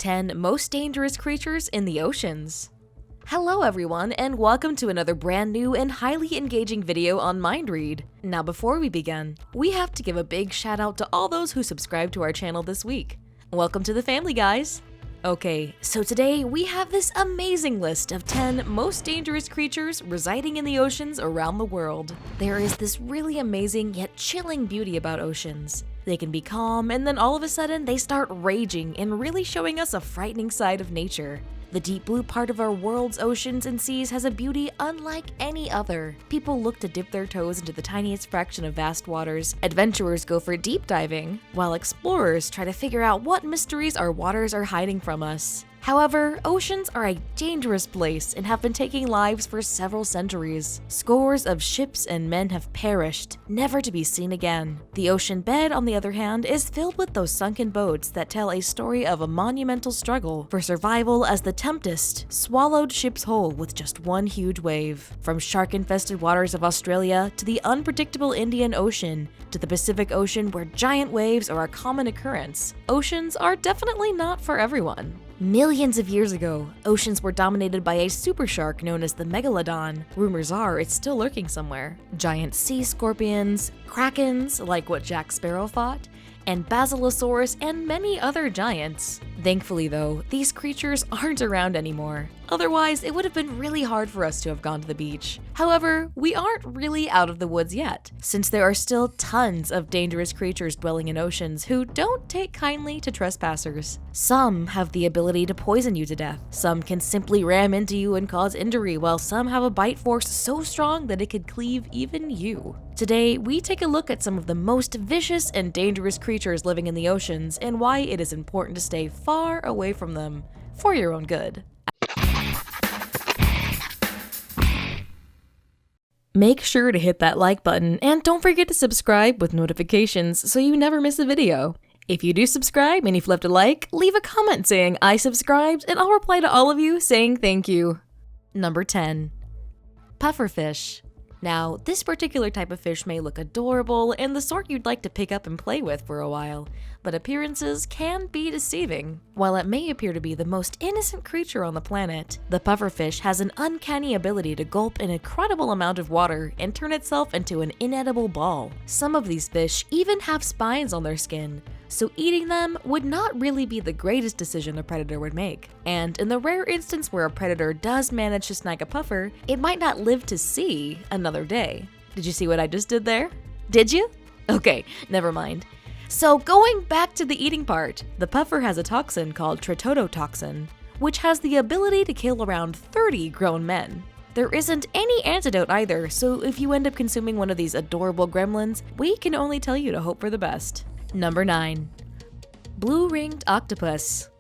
10 most dangerous creatures in the oceans. Hello everyone, and welcome to another brand new and highly engaging video on MindRead. Now before we begin, we have to give a big shout out to all those who subscribed to our channel this week. Welcome to the family, guys! Okay, so today we have this amazing list of 10 most dangerous creatures residing in the oceans around the world. There is this really amazing yet chilling beauty about oceans. They can be calm, and then all of a sudden they start raging and really showing us a frightening side of nature. The deep blue part of our world's oceans and seas has a beauty unlike any other. People look to dip their toes into the tiniest fraction of vast waters, adventurers go for deep diving, while explorers try to figure out what mysteries our waters are hiding from us. However, oceans are a dangerous place and have been taking lives for several centuries. Scores of ships and men have perished, never to be seen again. The ocean bed, on the other hand, is filled with those sunken boats that tell a story of a monumental struggle for survival as the Tempest swallowed ships whole with just one huge wave. From shark-infested waters of Australia to the unpredictable Indian Ocean to the Pacific Ocean where giant waves are a common occurrence, oceans are definitely not for everyone. Millions of years ago, oceans were dominated by a super shark known as the megalodon. Rumors are it's still lurking somewhere. Giant sea scorpions, krakens, like what Jack Sparrow fought, and basilosaurus and many other giants. Thankfully though, these creatures aren't around anymore. Otherwise, it would have been really hard for us to have gone to the beach. However, we aren't really out of the woods yet, since there are still tons of dangerous creatures dwelling in oceans who don't take kindly to trespassers. Some have the ability to poison you to death. Some can simply ram into you and cause injury, while some have a bite force so strong that it could cleave even you. Today, we take a look at some of the most vicious and dangerous creatures living in the oceans and why it is important to stay far away from them for your own good. Make sure to hit that like button and don't forget to subscribe with notifications so you never miss a video. If you do subscribe and you've left a like, leave a comment saying I subscribed and I'll reply to all of you saying thank you. Number 10. Pufferfish. Now, this particular type of fish may look adorable and the sort you'd like to pick up and play with for a while, but appearances can be deceiving. While it may appear to be the most innocent creature on the planet, the pufferfish has an uncanny ability to gulp an incredible amount of water and turn itself into an inedible ball. Some of these fish even have spines on their skin, so eating them would not really be the greatest decision a predator would make. And in the rare instance where a predator does manage to snag a puffer, it might not live to see another day. Did you see what I just did there? Did you? Okay, never mind. So going back to the eating part, the puffer has a toxin called tritotoxin, which has the ability to kill around 30 grown men. There isn't any antidote either, so if you end up consuming one of these adorable gremlins, we can only tell you to hope for the best. Number 9. Blue-ringed octopus.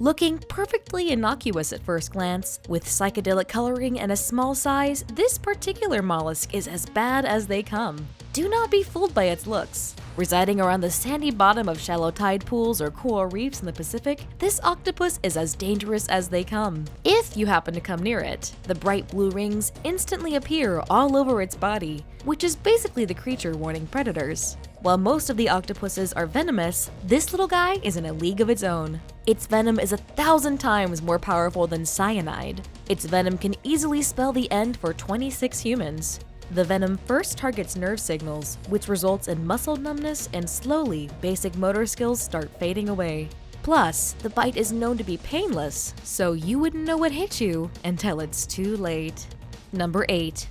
Looking perfectly innocuous at first glance, with psychedelic coloring and a small size, this particular mollusk is as bad as they come. Do not be fooled by its looks. Residing around the sandy bottom of shallow tide pools or coral reefs in the Pacific, this octopus is as dangerous as they come. If you happen to come near it, the bright blue rings instantly appear all over its body, which is basically the creature warning predators. While most of the octopuses are venomous, this little guy is in a league of its own. Its venom is 1,000 times more powerful than cyanide. Its venom can easily spell the end for 26 humans. The venom first targets nerve signals, which results in muscle numbness, and slowly, basic motor skills start fading away. Plus, the bite is known to be painless, so you wouldn't know what hit you until it's too late. Number 8.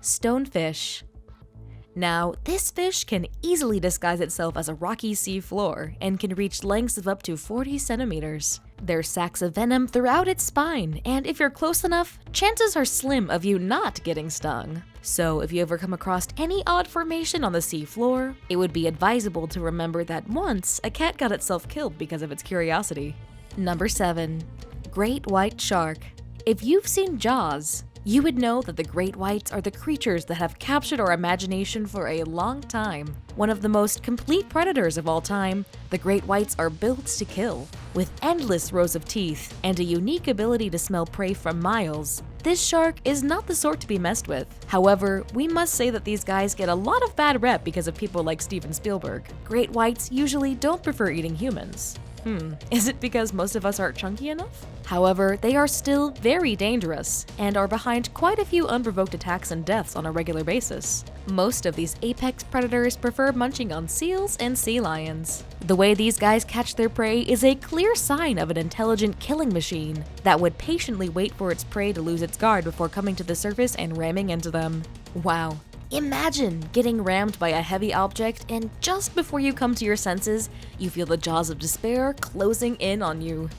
Stonefish. Now, this fish can easily disguise itself as a rocky sea floor and can reach lengths of up to 40 centimeters. There's sacs of venom throughout its spine, and if you're close enough, chances are slim of you not getting stung. So if you ever come across any odd formation on the sea floor, it would be advisable to remember that once a cat got itself killed because of its curiosity. Number 7. Great white shark. If you've seen Jaws, you would know that the great whites are the creatures that have captured our imagination for a long time. One of the most complete predators of all time, the great whites are built to kill. With endless rows of teeth and a unique ability to smell prey from miles, this shark is not the sort to be messed with. However, we must say that these guys get a lot of bad rep because of people like Steven Spielberg. Great whites usually don't prefer eating humans. Is it because most of us aren't chunky enough? However, they are still very dangerous and are behind quite a few unprovoked attacks and deaths on a regular basis. Most of these apex predators prefer munching on seals and sea lions. The way these guys catch their prey is a clear sign of an intelligent killing machine that would patiently wait for its prey to lose its guard before coming to the surface and ramming into them. Wow. Imagine getting rammed by a heavy object and just before you come to your senses, you feel the jaws of despair closing in on you.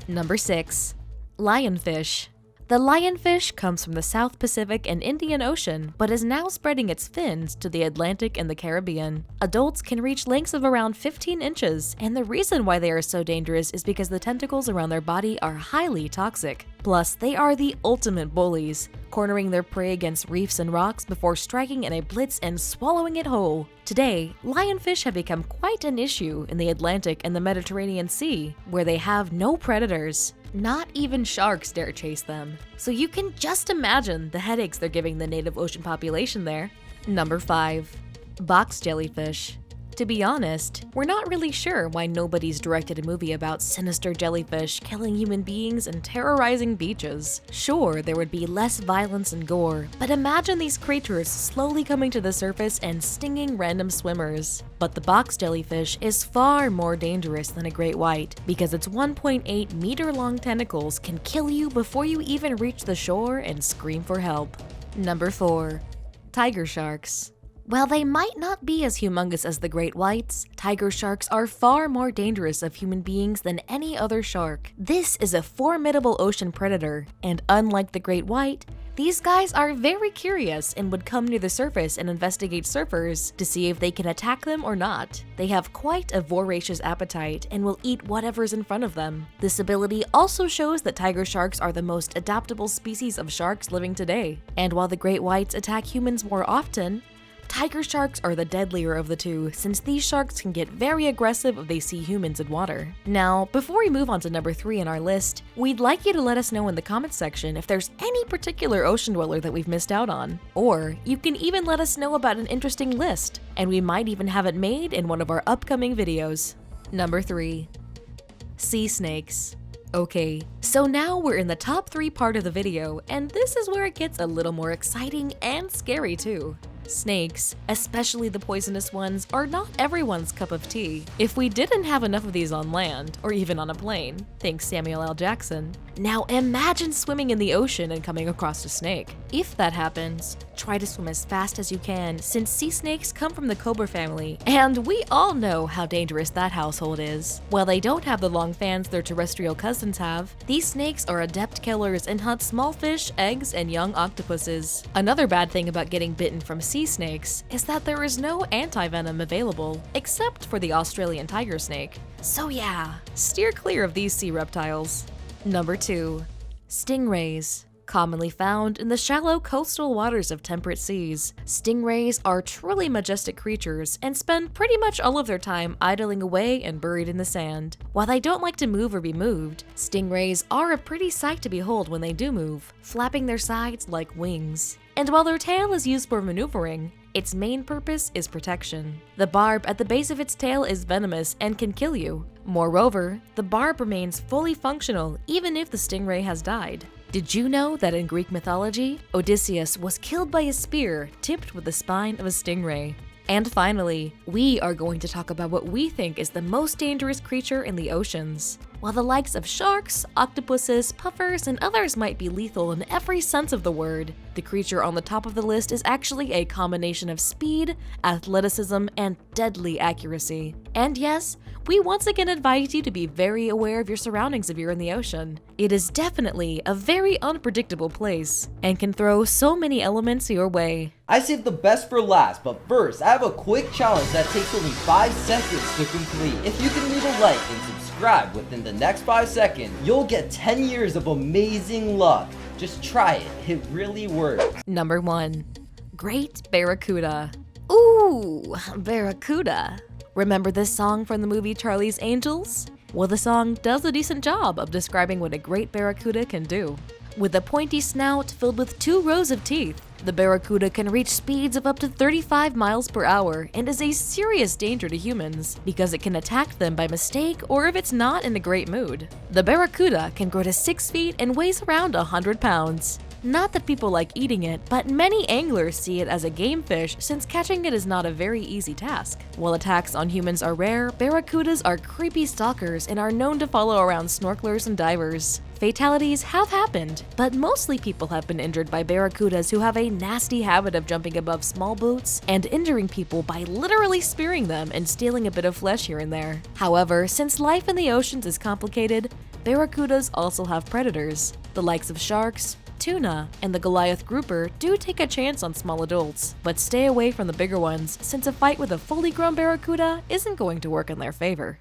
Number 6. Lionfish. The lionfish comes from the South Pacific and Indian Ocean, but is now spreading its fins to the Atlantic and the Caribbean. Adults can reach lengths of around 15 inches, and the reason why they are so dangerous is because the tentacles around their body are highly toxic. Plus, they are the ultimate bullies, cornering their prey against reefs and rocks before striking in a blitz and swallowing it whole. Today, lionfish have become quite an issue in the Atlantic and the Mediterranean Sea, where they have no predators. Not even sharks dare chase them, so you can just imagine the headaches they're giving the native ocean population there. Number 5. Box jellyfish. To be honest, we're not really sure why nobody's directed a movie about sinister jellyfish killing human beings and terrorizing beaches. Sure, there would be less violence and gore, but imagine these creatures slowly coming to the surface and stinging random swimmers. But the box jellyfish is far more dangerous than a great white because its 1.8 meter long tentacles can kill you before you even reach the shore and scream for help. Number 4. Tiger sharks. While they might not be as humongous as the great whites, tiger sharks are far more dangerous of human beings than any other shark. This is a formidable ocean predator, and unlike the great white, these guys are very curious and would come near the surface and investigate surfers to see if they can attack them or not. They have quite a voracious appetite and will eat whatever's in front of them. This ability also shows that tiger sharks are the most adaptable species of sharks living today. And while the great whites attack humans more often, tiger sharks are the deadlier of the two, since these sharks can get very aggressive if they see humans in water. Now, before we move on to number 3 in our list, we'd like you to let us know in the comments section if there's any particular ocean dweller that we've missed out on. Or you can even let us know about an interesting list, and we might even have it made in one of our upcoming videos. Number 3. Sea snakes. Okay, so now we're in the top 3 part of the video, and this is where it gets a little more exciting and scary too. Snakes, especially the poisonous ones, are not everyone's cup of tea. If we didn't have enough of these on land, or even on a plane, thanks Samuel L. Jackson. Now imagine swimming in the ocean and coming across a snake. If that happens, try to swim as fast as you can, since sea snakes come from the cobra family, and we all know how dangerous that household is. While they don't have the long fans their terrestrial cousins have, these snakes are adept killers and hunt small fish, eggs, and young octopuses. Another bad thing about getting bitten from sea snakes is that there is no anti-venom available, except for the Australian tiger snake. So yeah, steer clear of these sea reptiles. Number 2. Stingrays. Commonly found in the shallow coastal waters of temperate seas, stingrays are truly majestic creatures and spend pretty much all of their time idling away and buried in the sand. While they don't like to move or be moved, stingrays are a pretty sight to behold when they do move, flapping their sides like wings. And while their tail is used for maneuvering, its main purpose is protection. The barb at the base of its tail is venomous and can kill you. Moreover, the barb remains fully functional even if the stingray has died. Did you know that in Greek mythology, Odysseus was killed by a spear tipped with the spine of a stingray? And finally, we are going to talk about what we think is the most dangerous creature in the oceans. While the likes of sharks, octopuses, puffers, and others might be lethal in every sense of the word, the creature on the top of the list is actually a combination of speed, athleticism, and deadly accuracy. And yes, we once again advise you to be very aware of your surroundings if you're in the ocean. It is definitely a very unpredictable place, and can throw so many elements your way. I saved the best for last, but first, I have a quick challenge that takes only 5 seconds to complete. If you can leave a like and subscribe within the next 5 seconds, you'll get 10 years of amazing luck. Just try it, it really works. Number 1. Great Barracuda. Ooh, Barracuda. Remember this song from the movie Charlie's Angels? Well, the song does a decent job of describing what a great barracuda can do. With a pointy snout filled with 2 rows of teeth, the barracuda can reach speeds of up to 35 miles per hour and is a serious danger to humans because it can attack them by mistake or if it's not in a great mood. The barracuda can grow to 6 feet and weighs around 100 pounds. Not that people like eating it, but many anglers see it as a game fish since catching it is not a very easy task. While attacks on humans are rare, barracudas are creepy stalkers and are known to follow around snorkelers and divers. Fatalities have happened, but mostly people have been injured by barracudas who have a nasty habit of jumping above small boats and injuring people by literally spearing them and stealing a bit of flesh here and there. However, since life in the oceans is complicated, barracudas also have predators. The likes of sharks, tuna, and the Goliath grouper do take a chance on small adults, but stay away from the bigger ones since a fight with a fully grown barracuda isn't going to work in their favor.